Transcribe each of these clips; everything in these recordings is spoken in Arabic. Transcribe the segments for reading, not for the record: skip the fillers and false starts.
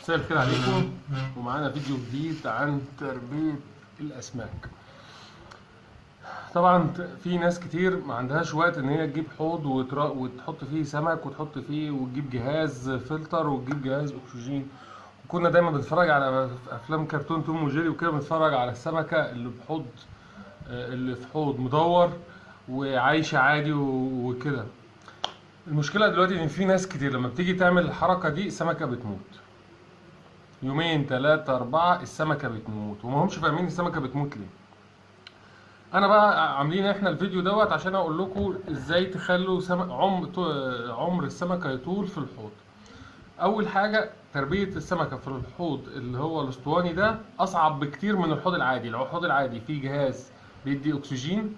مساء الخير عليكم، ومعانا فيديو جديد عن تربية الأسماك. طبعا في ناس كتير ما عندهاش وقت ان هي تجيب حوض وتحط فيه سمك وتحط فيه وتجيب جهاز فلتر وتجيب جهاز اكسجين. وكنا دايما بنتفرج على افلام كرتون توم وجيري وكده، بنتفرج على السمكة اللي في حوض مدور وعايشة عادي وكده. المشكلة دلوقتي ان في ناس كتير لما بتيجي تعمل الحركة دي السمكة بتموت. يومين 3 4 السمكة بتموت، وما همش فاهمين السمكة بتموت ليه. انا بقى عاملين احنا الفيديو دوت عشان اقول لكم ازاي تخلوا عمر السمكة يطول في الحوض. اول حاجة تربية السمكة في الحوض اللي هو الاسطواني ده اصعب بكتير من الحوض العادي. الحوض العادي فيه جهاز بيدي اكسجين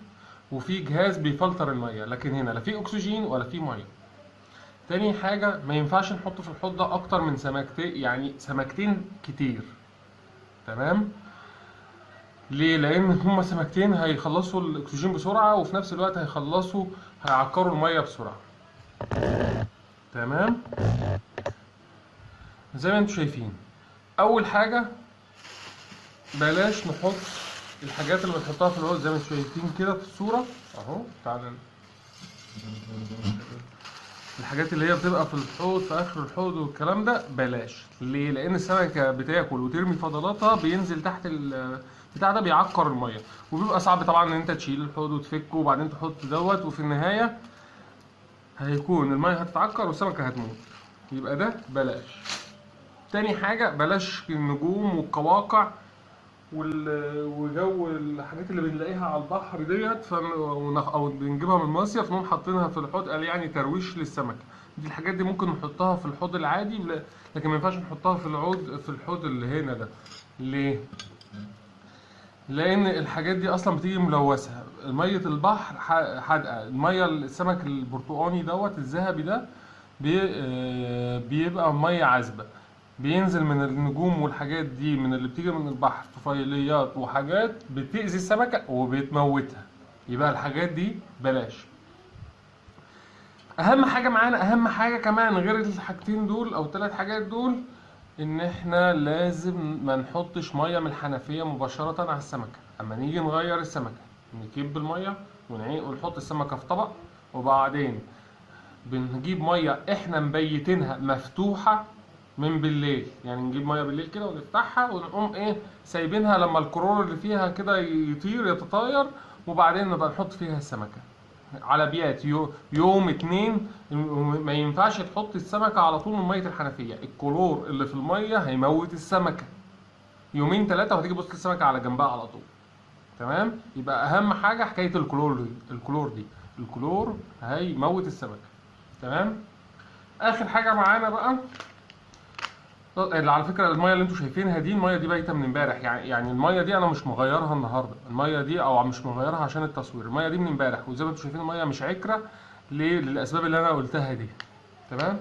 وفيه جهاز بيفلتر المية، لكن هنا لا فيه اكسجين ولا فيه مية. تاني حاجة ما ينفعش نحط في الحوض ده اكتر من سمكتين، يعني سمكتين كتير. تمام؟ ليه؟ لان هما سمكتين هيخلصوا الاكسجين بسرعة، وفي نفس الوقت هيعكروا المية بسرعة. تمام؟ زي ما انتم شايفين، اول حاجة بلاش نحط الحاجات اللي بنحطها في الحوض زي ما انتم شايفين كده في الصورة اهو. تعالى، الحاجات اللي هي بتبقى في الحوض في اخر الحوض والكلام ده بلاش. ليه؟ لان السمكه بتاكل وترمي فضلاتها، بينزل تحت البتاع ده بيعكر الميه، وبيبقى صعب طبعا ان انت تشيل الحوض وتفكه وبعدين تحط دوت، وفي النهايه هيكون الميه هتتعكر والسمكه هتموت. يبقى ده بلاش. تاني حاجه بلاش النجوم والقواقع وجو الحاجات اللي بنلاقيها على البحر ديت او بنجيبها من المصيف نقوم حاطينها في الحوض، قال يعني ترويش للسمكه. دي الحاجات دي ممكن نحطها في الحوض العادي، لكن ما ينفعش نحطها في الحوض اللي هنا ده. ليه؟ لان الحاجات دي اصلا بتيجي ملوثه. ميه البحر حادقه، الميه السمك البرتقاني دوت الذهبي ده بيبقى ميه عذبه، بينزل من النجوم والحاجات دي من اللي بتيجي من البحر، طفيليات وحاجات بتأذي السمكة وبتموتها. يبقى الحاجات دي بلاش. اهم حاجة معانا، اهم حاجة كمان غير الحاجتين دول او 3 حاجات دول، ان احنا لازم ما نحطش مية من الحنفية مباشرة على السمكة. اما نيجي نغير السمكة نكب المية ونحط السمكة في طبق، وبعدين بنجيب مية احنا مبيتينها مفتوحة من بالليل. يعني نجيب ميه بالليل كده ونفتحها ونقوم سايبينها لما الكلور اللي فيها كده يتطاير، وبعدين نبقى نحط فيها السمكه على بيات يوم 2. ما ينفعش تحط السمكه على طول من ميه الحنفيه، الكلور اللي في الميه هيموت السمكه. يومين 3 وهتيجي تبص السمكه على جنبها على طول. تمام؟ يبقى اهم حاجه حكايه الكلور دي الكلور هيموت السمكه. تمام؟ اخر حاجه معانا بقى، على فكره الميه اللي انتم شايفينها دي الميه دي بايته من امبارح. يعني الميه دي انا مش مغيرها النهارده، الميه دي او مش مغيرها عشان التصوير، الميه دي من امبارح. وزي ما انتم شايفين الميه مش عكره. ليه؟ للاسباب اللي انا قلتها دي. تمام؟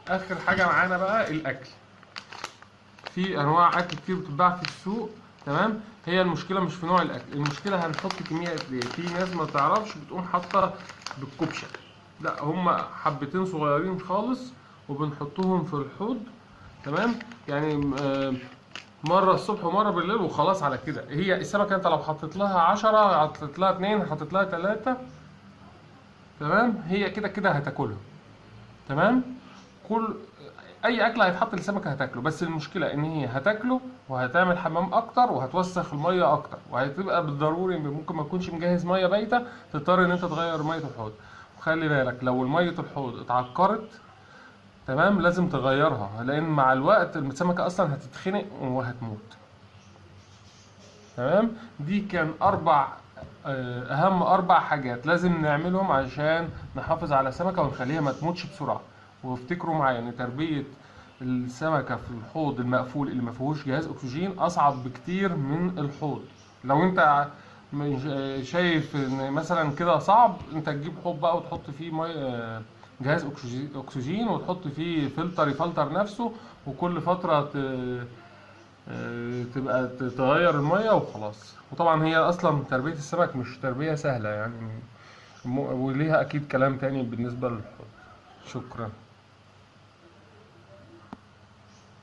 اخر حاجه معانا بقى الاكل. في انواع اكل كتير بتتباع في السوق. تمام؟ هي المشكله مش في نوع الاكل، المشكله هنحط كميه قد ايه. في ناس ما تعرفش بتقوم حاطه بالكبشه، لا هم حبتين صغيرين خالص وبنحطهم في الحوض. تمام؟ يعني مره الصبح ومره بالليل وخلاص على كده. هي السمكه انت لو حطيت لها 10 حطيت لها 2 حطيت لها 3، تمام، هي كده كده هتاكلها. تمام؟ اي اكل هيتحط للسمكه هتاكله، بس المشكله ان هي هتاكله وهتعمل حمام اكتر وهتوسخ الميه اكتر، وهتبقى بالضروري ممكن ما تكونش مجهز ميه بايته، تضطر ان انت تغير ميه الحوض. وخلي بالك لو الميه الحوض اتعكرت، تمام، لازم تغيرها، لان مع الوقت السمكه اصلا هتتخنق وهتموت. تمام؟ دي كان اهم 4 حاجات لازم نعملهم عشان نحافظ على السمكه ونخليها ما تموتش بسرعه. وافتكروا معايا ان تربيه السمكه في الحوض المقفول اللي ما فيهوش جهاز اكسجين اصعب بكتير من الحوض. لو انت شايف ان مثلا كده صعب، انت تجيب حوض بقى وتحط فيه جهاز اكسجين وتحط فيه فلتر يفلتر نفسه، وكل فتره تبقى تغير الميه وخلاص. وطبعا هي اصلا تربيه السمك مش تربيه سهله يعني، وليها اكيد كلام تاني بالنسبه للحوض. شكرا.